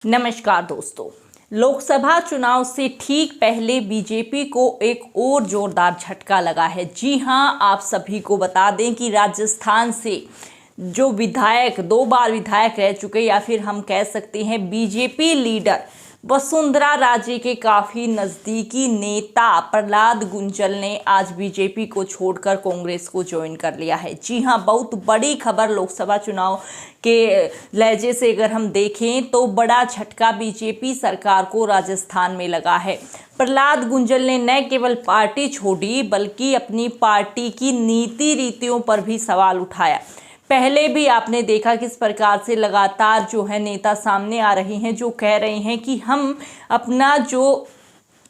नमस्कार दोस्तों। लोकसभा चुनाव से ठीक पहले बीजेपी को एक और जोरदार झटका लगा है। जी हां, आप सभी को बता दें कि राजस्थान से जो विधायक 2 बार विधायक रह चुके या फिर हम कह सकते हैं बीजेपी लीडर वसुंधरा राजे के काफ़ी नज़दीकी नेता प्रहलाद गुंजल ने आज बीजेपी को छोड़कर कांग्रेस को ज्वाइन कर लिया है। जी हां, बहुत बड़ी खबर लोकसभा चुनाव के लहजे से अगर हम देखें तो बड़ा झटका बीजेपी सरकार को राजस्थान में लगा है। प्रहलाद गुंजल ने न केवल पार्टी छोड़ी बल्कि अपनी पार्टी की नीति रीतियों पर भी सवाल उठाया। पहले भी आपने देखा किस प्रकार से लगातार जो है नेता सामने आ रहे हैं जो कह रहे हैं कि हम अपना जो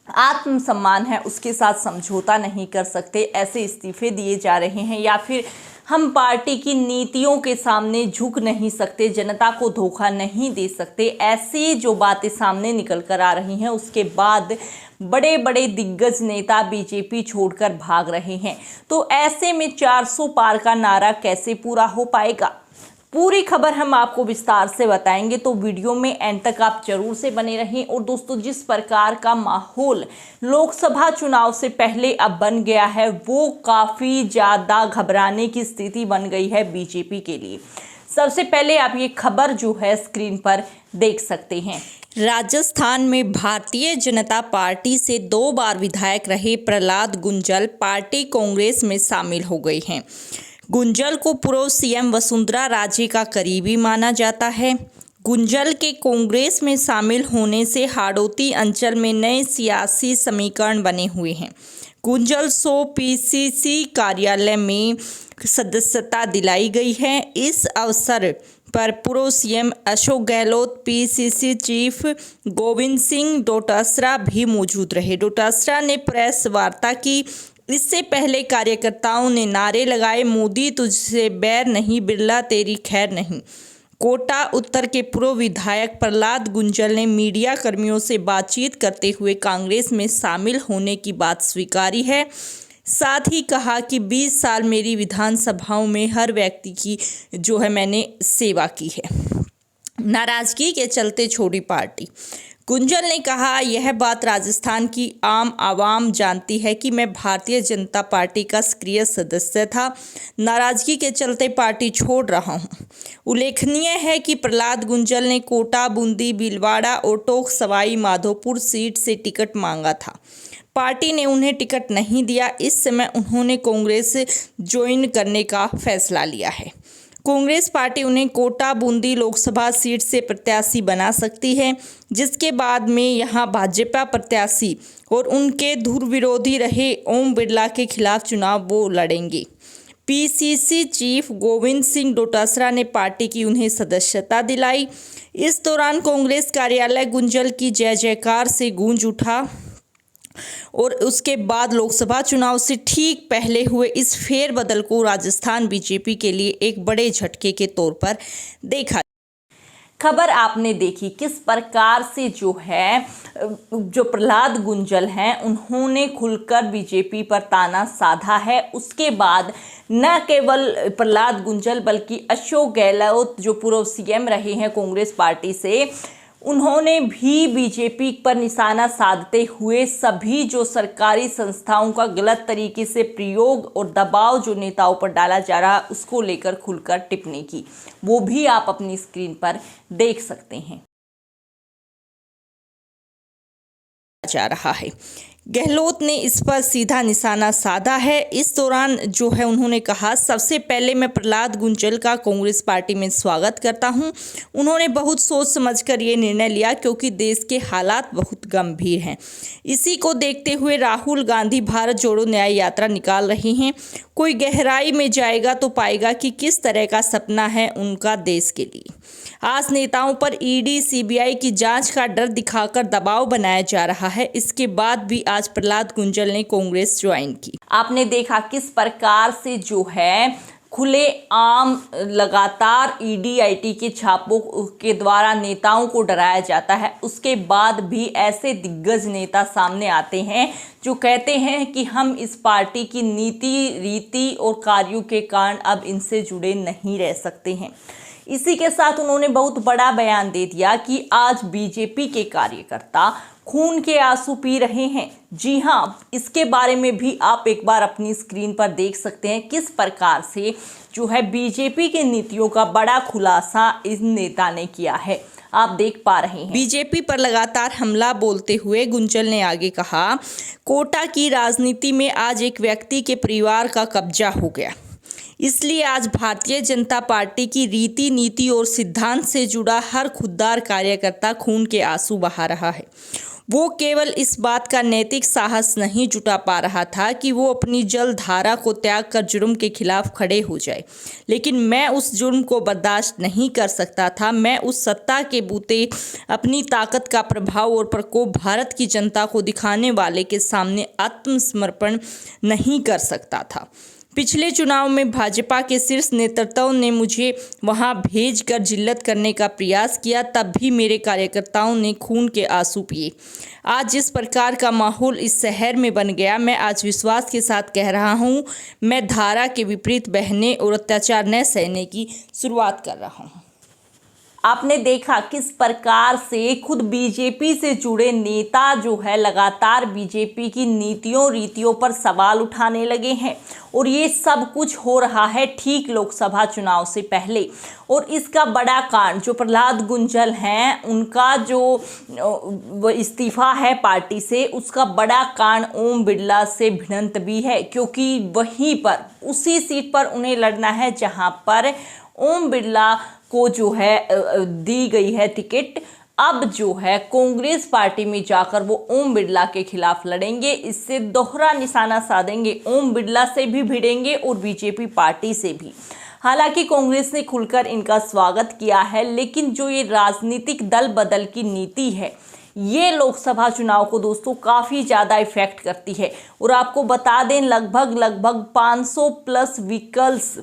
आत्मसम्मान है उसके साथ समझौता नहीं कर सकते, ऐसे इस्तीफे दिए जा रहे हैं, या फिर हम पार्टी की नीतियों के सामने झुक नहीं सकते, जनता को धोखा नहीं दे सकते। ऐसी जो बातें सामने निकल कर आ रही हैं उसके बाद बड़े बड़े दिग्गज नेता बीजेपी छोड़कर भाग रहे हैं। तो ऐसे में 400 पार का नारा कैसे पूरा हो पाएगा, पूरी खबर हम आपको विस्तार से बताएंगे, तो वीडियो में एंड तक आप जरूर से बने रहें। और दोस्तों, जिस प्रकार का माहौल लोकसभा चुनाव से पहले अब बन गया है वो काफ़ी ज़्यादा घबराने की स्थिति बन गई है बीजेपी के लिए। सबसे पहले आप ये खबर जो है स्क्रीन पर देख सकते हैं। राजस्थान में भारतीय जनता पार्टी से 2 बार विधायक रहे प्रहलाद गुंजल पार्टी कांग्रेस में शामिल हो गए हैं। गुंजल को पूर्व सीएम वसुंधरा राजे का करीबी माना जाता है। गुंजल के कांग्रेस में शामिल होने से हाड़ौती अंचल में नए सियासी समीकरण बने हुए हैं। गुंजल 100 पीसीसी कार्यालय में सदस्यता दिलाई गई है। इस अवसर पर पूर्व CM Ashok Gehlot, PCC chief Govind Singh Dotasra भी मौजूद रहे। डोटासरा ने प्रेस वार्ता की। इससे पहले कार्यकर्ताओं ने नारे लगाए, मोदी तुझसे बैर नहीं, बिरला तेरी खैर नहीं। कोटा उत्तर के पूर्व विधायक प्रहलाद गुंजल ने मीडिया कर्मियों से बातचीत करते हुए कांग्रेस में शामिल होने की बात स्वीकारी है। साथ ही कहा कि 20 साल मेरी विधानसभाओं में हर व्यक्ति की जो है मैंने सेवा की है। नाराजगी के चलते छोड़ी पार्टी। गुंजल ने कहा, यह बात राजस्थान की आम आवाम जानती है कि मैं भारतीय जनता पार्टी का सक्रिय सदस्य था। नाराजगी के चलते पार्टी छोड़ रहा हूं। उल्लेखनीय है कि प्रहलाद गुंजल ने कोटा, बूंदी, भीलवाड़ा और टोंक सवाई माधोपुर सीट से टिकट मांगा था। पार्टी ने उन्हें टिकट नहीं दिया। इस समय उन्होंने कांग्रेस ज्वाइन करने का फैसला लिया है। कांग्रेस पार्टी उन्हें कोटा, बूंदी लोकसभा सीट से प्रत्याशी बना सकती है, जिसके बाद में यहां भाजपा प्रत्याशी और उनके धुर विरोधी रहे ओम बिरला के खिलाफ चुनाव वो लड़ेंगे। पीसीसी चीफ गोविंद सिंह डोटासरा ने पार्टी की उन्हें सदस्यता दिलाई। इस दौरान कांग्रेस कार्यालय गुंजल की जय जयकार से गूंज उठा और उसके बाद लोकसभा चुनाव से ठीक पहले हुए इस फेरबदल को राजस्थान बीजेपी के लिए एक बड़े झटके के तौर पर देखा। खबर आपने देखी किस प्रकार से जो प्रहलाद गुंजल हैं उन्होंने खुलकर बीजेपी पर ताना साधा है। उसके बाद न केवल प्रहलाद गुंजल बल्कि अशोक गहलोत जो पूर्व सीएम रहे हैं कांग्रेस पार्टी से, उन्होंने भी बीजेपी पर निशाना साधते हुए सभी जो सरकारी संस्थाओं का गलत तरीके से प्रयोग और दबाव जो नेताओं पर डाला जा रहा है उसको लेकर खुलकर टिप्पणी की। वो भी आप अपनी स्क्रीन पर देख सकते हैं। जा रहा है। गहलोत ने इस पर सीधा निशाना साधा है। इस दौरान जो है उन्होंने कहा, सबसे पहले मैं प्रहलाद गुंजल का कांग्रेस पार्टी में स्वागत करता हूं। उन्होंने बहुत सोच समझकर ये निर्णय लिया क्योंकि देश के हालात बहुत गंभीर हैं। इसी को देखते हुए राहुल गांधी भारत जोड़ो न्याय यात्रा निकाल रहे हैं। कोई गहराई में जाएगा तो पाएगा कि किस तरह का सपना है उनका देश के लिए। आज नेताओं पर ईडी, सीबीआई की जांच का डर दिखाकर दबाव बनाया जा रहा है। इसके बाद भी आज प्रहलाद गुंजल ने कांग्रेस ज्वाइन की। आपने देखा किस प्रकार से जो है खुले आम लगातार ईडी, आईटी के छापों के द्वारा नेताओं को डराया जाता है। उसके बाद भी ऐसे दिग्गज नेता सामने आते हैं जो कहते हैं कि हम इस पार्टी की नीति, रीति और कार्यों के कारण अब इनसे जुड़े नहीं रह सकते हैं। इसी के साथ उन्होंने बहुत बड़ा बयान दे दिया कि आज बीजेपी के कार्यकर्ता खून के आंसू पी रहे हैं। जी हाँ, इसके बारे में भी आप एक बार अपनी स्क्रीन पर देख सकते हैं किस प्रकार से जो है बीजेपी की नीतियों का बड़ा खुलासा इस नेता ने किया है। आप देख पा रहे हैं। बीजेपी पर लगातार हमला बोलते हुए गुंजल ने आगे कहा, कोटा की राजनीति में आज एक व्यक्ति के परिवार का कब्जा हो गया, इसलिए आज भारतीय जनता पार्टी की रीति नीति और सिद्धांत से जुड़ा हर खुददार कार्यकर्ता खून के आंसू बहा रहा है। वो केवल इस बात का नैतिक साहस नहीं जुटा पा रहा था कि वो अपनी जलधारा को त्याग कर जुर्म के खिलाफ खड़े हो जाए, लेकिन मैं उस जुर्म को बर्दाश्त नहीं कर सकता था। मैं उस सत्ता के बूते अपनी ताकत का प्रभाव और प्रकोप भारत की जनता को दिखाने वाले के सामने आत्मसमर्पण नहीं कर सकता था। पिछले चुनाव में भाजपा के शीर्ष नेतृत्व ने मुझे वहां भेजकर जिल्लत करने का प्रयास किया, तब भी मेरे कार्यकर्ताओं ने खून के आंसू पिए। आज जिस प्रकार का माहौल इस शहर में बन गया, मैं आज विश्वास के साथ कह रहा हूं, मैं धारा के विपरीत बहने और अत्याचार न सहने की शुरुआत कर रहा हूं। आपने देखा किस प्रकार से खुद बीजेपी से जुड़े नेता जो है लगातार बीजेपी की नीतियों रीतियों पर सवाल उठाने लगे हैं, और ये सब कुछ हो रहा है ठीक लोकसभा चुनाव से पहले। और इसका बड़ा कारण जो प्रहलाद गुंजल हैं, उनका जो इस्तीफा है पार्टी से, उसका बड़ा कारण ओम बिरला से भिड़ंत भी है, क्योंकि वहीं पर उसी सीट पर उन्हें लड़ना है जहां पर ओम बिरला को जो है दी गई है टिकट। अब जो है कांग्रेस पार्टी में जाकर वो ओम बिरला के खिलाफ लड़ेंगे, इससे दोहरा निशाना साधेंगे, ओम बिरला से भी भिड़ेंगे और बीजेपी पार्टी से भी। हालांकि कांग्रेस ने खुलकर इनका स्वागत किया है, लेकिन जो ये राजनीतिक दल बदल की नीति है, ये लोकसभा चुनाव को दोस्तों काफ़ी ज़्यादा इफेक्ट करती है। और आपको बता दें, लगभग 500 प्लस व्हीकल्स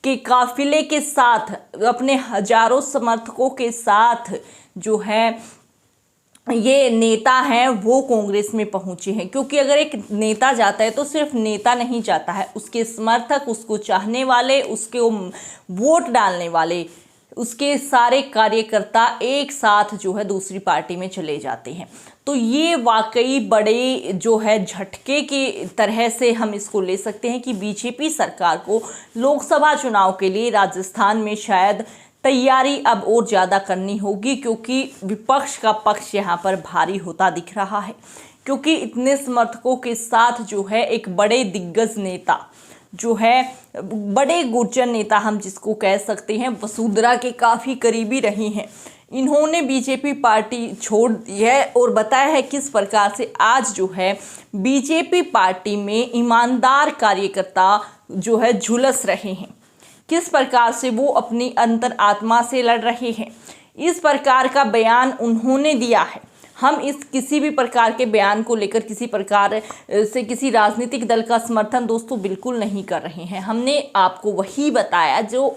के काफिले के साथ, अपने हजारों समर्थकों के साथ जो है ये नेता हैं वो कांग्रेस में पहुंचे हैं। क्योंकि अगर एक नेता जाता है तो सिर्फ नेता नहीं जाता है, उसके समर्थक, उसको चाहने वाले, उसके वोट डालने वाले, उसके सारे कार्यकर्ता एक साथ जो है दूसरी पार्टी में चले जाते हैं। तो ये वाकई बड़े जो है झटके की तरह से हम इसको ले सकते हैं कि बीजेपी सरकार को लोकसभा चुनाव के लिए राजस्थान में शायद तैयारी अब और ज़्यादा करनी होगी, क्योंकि विपक्ष का पक्ष यहाँ पर भारी होता दिख रहा है। क्योंकि इतने समर्थकों के साथ जो है एक बड़े दिग्गज नेता जो है, बड़े गुर्जर नेता हम जिसको कह सकते हैं, वसुंधरा के काफ़ी करीबी रहे हैं, इन्होंने बीजेपी पार्टी छोड़ दी है। और बताया है किस प्रकार से आज जो है बीजेपी पार्टी में ईमानदार कार्यकर्ता जो है झुलस रहे हैं, किस प्रकार से वो अपनी अंतर आत्मा से लड़ रहे हैं। इस प्रकार का बयान उन्होंने दिया है। हम इस किसी भी प्रकार के बयान को लेकर किसी प्रकार से किसी राजनीतिक दल का समर्थन दोस्तों बिल्कुल नहीं कर रहे हैं। हमने आपको वही बताया जो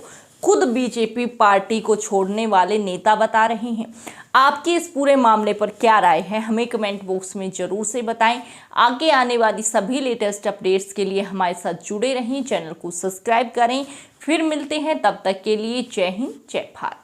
खुद बीजेपी पार्टी को छोड़ने वाले नेता बता रहे हैं। आपकी इस पूरे मामले पर क्या राय है, हमें कमेंट बॉक्स में ज़रूर से बताएं। आगे आने वाली सभी लेटेस्ट अपडेट्स के लिए हमारे साथ जुड़े रहें, चैनल को सब्सक्राइब करें। फिर मिलते हैं, तब तक के लिए जय हिंद, जय भारत।